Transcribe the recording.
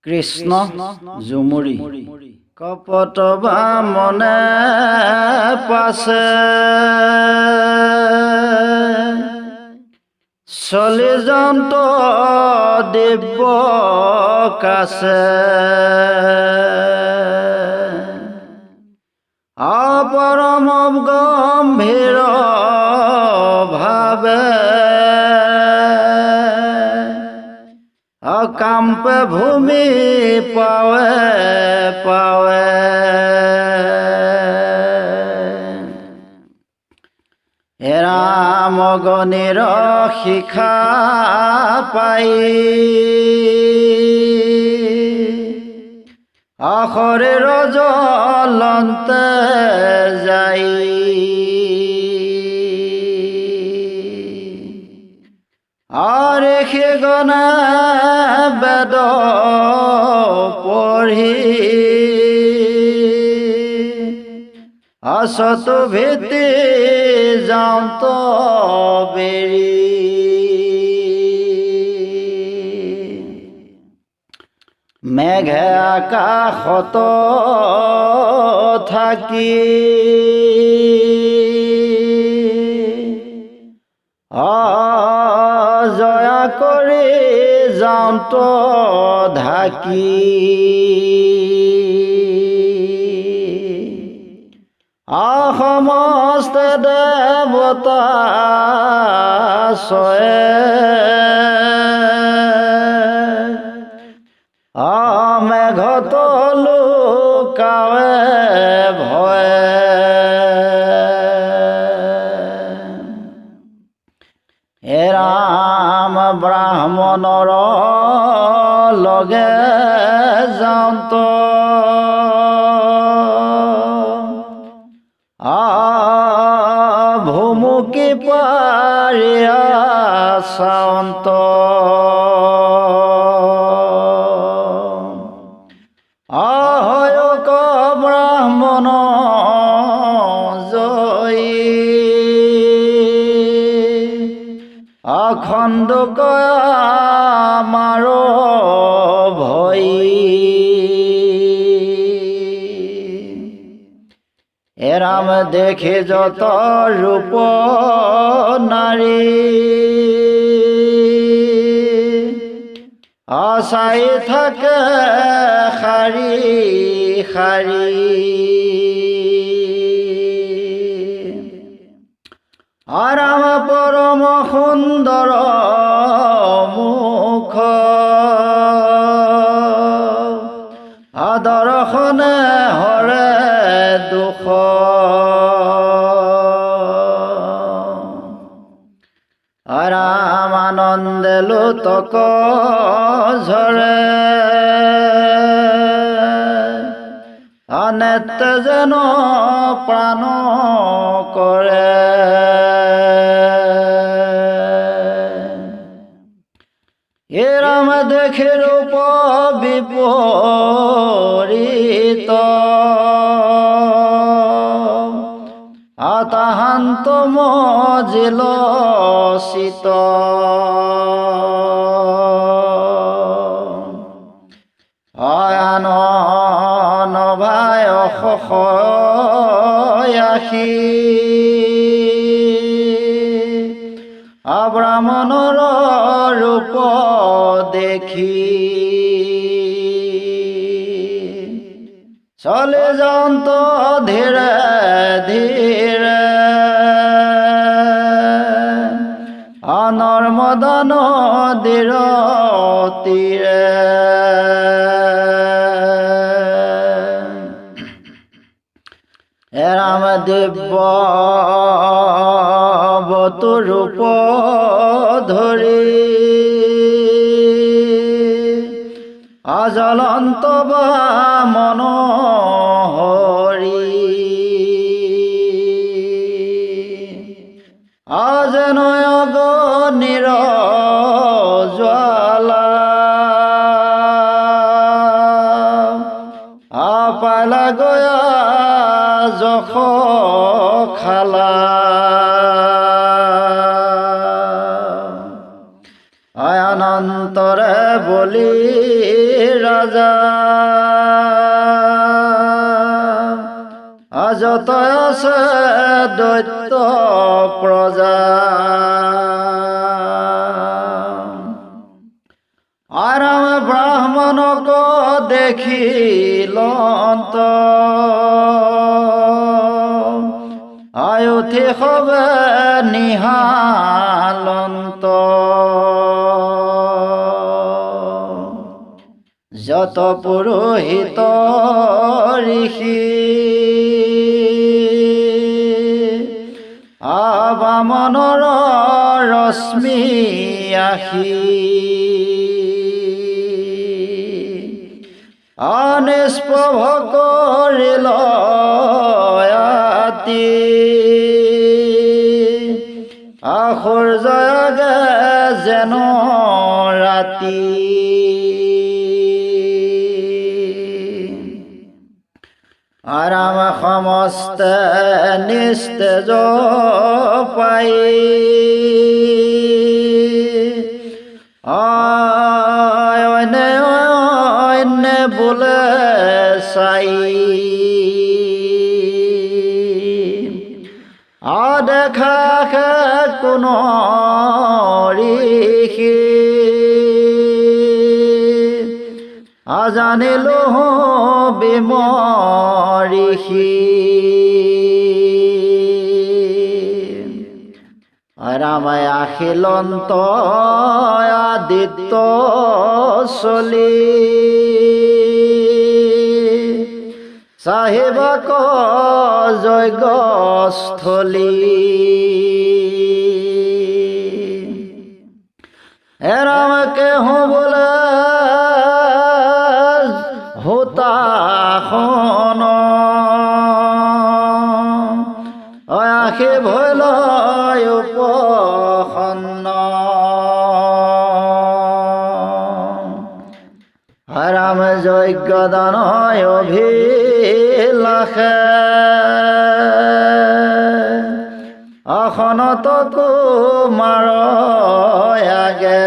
কৃষ্ণ ঝুমুৰি কপট বামনে পাছে চলি যন্ত দিব্য কাছে অপৰম গম্ভীৰ ভাবে অকাম্পে ভূমি পাৱে পাৱে ৰামগণিৰ শিখা পাই অশৰীৰ জ্বলন্তে যাই ঋষি গণে বেদ পঢ়ি অচতু ভীতি যান্ত বেৰি মেঘে আকাশত থাকি জয়া কৰি যান্ত ঢাকি সমস্ত দেৱতা চয়ে মেঘত লুকাৱে ভয়ে ৰাম ব্ৰাহ্মণৰ লগে যান্ত ভুমুকি পাৰিয়া চান্ত অহয়ক ব্ৰাহ্মণ জয়ী অখণ্ড আমাৰ ভয়ী ৰাম দেখে যত ৰূপ নাৰী চাই থাকে শাৰী শাৰী ৰাম পৰম সুন্দৰ মুখ দৰ্শনে হৰে দুখ ৰাম আনন্দে লোতক ঝৰে নেত্ৰে যেন প্ৰাণ কৰে ৰাম দেখে ৰূপ বিপৰীত তাহান্ত মজিল চিত আনন ভাই অসখী ব্ৰাহ্মণৰ ৰূপ দেখি চলে যান্ত ধীৰে ধীৰে নৰ্মদা নদীৰ তীৰে ৰাম দিব্য বতু ৰূপ ধৰি জ্বলন্ত বামন হৰি যেন অগ্নিৰ জ্বালা পালা গয়া যশ খালা অনন্তৰে বলি ৰাজা যত আছে দৈত্য প্ৰজা আৰাম ব্ৰাহ্মণক দেখিলন্ত আয়ুথি হবে নিহালন্ত যত পুৰোহিত ঋষি বামনৰ ৰশ্মি আশী নিষ্প্ৰভ কৰিল আতি সূৰ্যগে যেন ৰাতি আৰাম সমস্ত নিস্তেজ পাই অন্য বোলে চাই দেখা কোনো ঋষি জানিলো বিমঋষি ৰামায় আহিলন্ত আদিত্য চলি চাহিবাক যজ্ঞস্থলী ৰামকে বোলে হোতাখন আশী ভৈল উপসন্ন ৰাম যজ্ঞ দান অভিলাষে অখনত কুমাৰ আগে